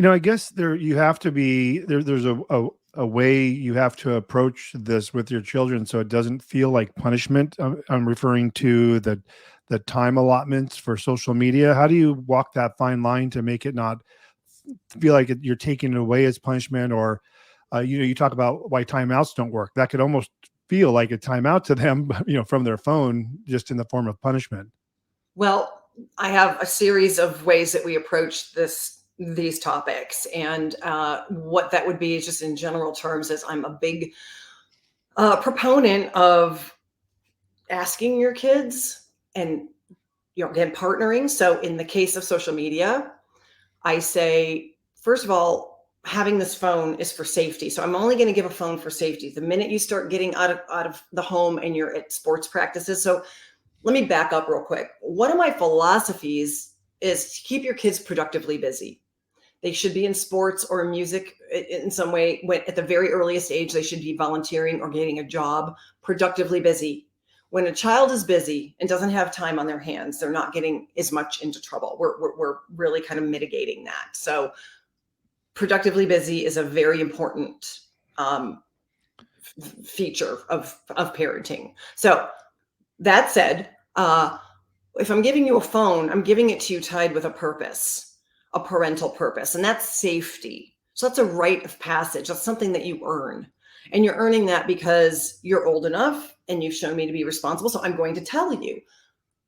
I guess you have to be there. There's a way you have to approach this with your children so it doesn't feel like punishment. I'm referring to the time allotments for social media. How do you walk that fine line to make it not feel like you're taking it away as punishment? Or you talk about why timeouts don't work. That could almost feel like a timeout to them, from their phone, just in the form of punishment. Well, I have a series of ways that we approach these topics, and what that would be is just in general terms is I'm a big proponent of asking your kids and again partnering. So in the case of social media, I say, first of all, having this phone is for safety. So I'm only going to give a phone for safety. The minute you start getting out of the home and you're at sports practices. So let me back up real quick. One of my philosophies is to keep your kids productively busy. They should be in sports or music in some way. When at the very earliest age, they should be volunteering or getting a job, productively busy. When a child is busy and doesn't have time on their hands, they're not getting as much into trouble. We're really kind of mitigating that. So productively busy is a very important feature of parenting. So that said, if I'm giving you a phone, I'm giving it to you tied with a purpose, a parental purpose, and that's safety. So that's a rite of passage. That's something that you earn. And you're earning that because you're old enough and you've shown me to be responsible. So I'm going to tell you,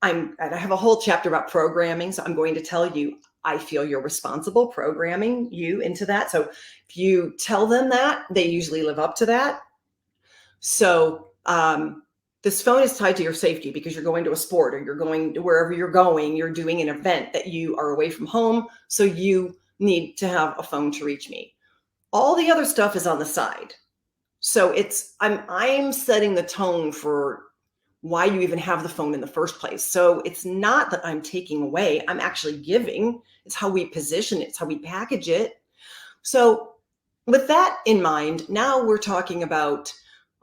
I have a whole chapter about programming. So I'm going to tell you, I feel you're responsible programming you into that. So if you tell them that, they usually live up to that. So this phone is tied to your safety because you're going to a sport or you're going to wherever you're going, you're doing an event that you are away from home. So you need to have a phone to reach me. All the other stuff is on the side. So I'm setting the tone for why you even have the phone in the first place. So it's not that I'm taking away, I'm actually giving. It's how we position it, it's how we package it. So with that in mind, now we're talking about,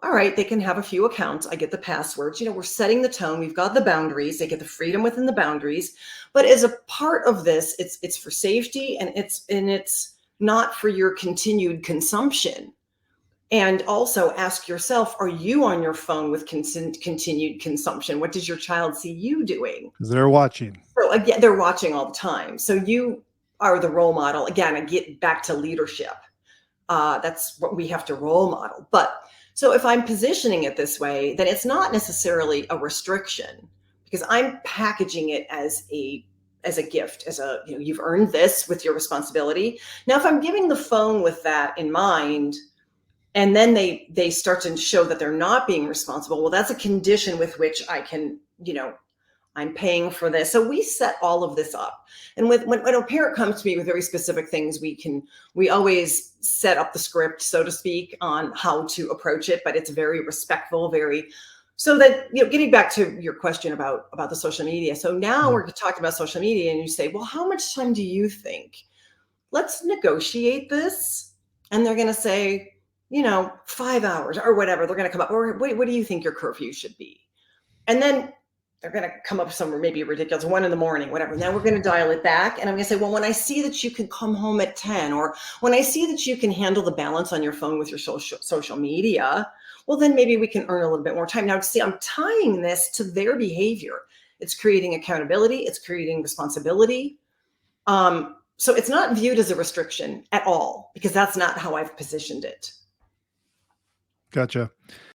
all right, they can have a few accounts. I get the passwords. We're setting the tone. We've got the boundaries. They get the freedom within the boundaries. But as a part of this, it's for safety and it's not for your continued consumption. And also ask yourself, are you on your phone with continued consumption? What does your child see you doing? Because they're watching. So again, they're watching all the time. So you are the role model. Again, I get back to leadership. That's what we have to role model. But so if I'm positioning it this way, then it's not necessarily a restriction because I'm packaging it as a gift, you've earned this with your responsibility. Now, if I'm giving the phone with that in mind, and then they start to show that they're not being responsible, well, that's a condition with which I can, I'm paying for this. So we set all of this up. And when a parent comes to me with very specific things, we always set up the script, so to speak, on how to approach it, but it's very respectful, so that, getting back to your question about the social media. So now we're talking about social media and you say, well, how much time do you think? Let's negotiate this. And they're going to say, 5 hours or whatever. They're going to come up, or what do you think your curfew should be? And then they're going to come up with some maybe ridiculous 1 a.m, whatever. Now we're going to dial it back. And I'm going to say, well, when I see that you can come home at 10, or when I see that you can handle the balance on your phone with your social media, well, then maybe we can earn a little bit more time. Now, see, I'm tying this to their behavior. It's creating accountability. It's creating responsibility. So it's not viewed as a restriction at all, because that's not how I've positioned it. Gotcha.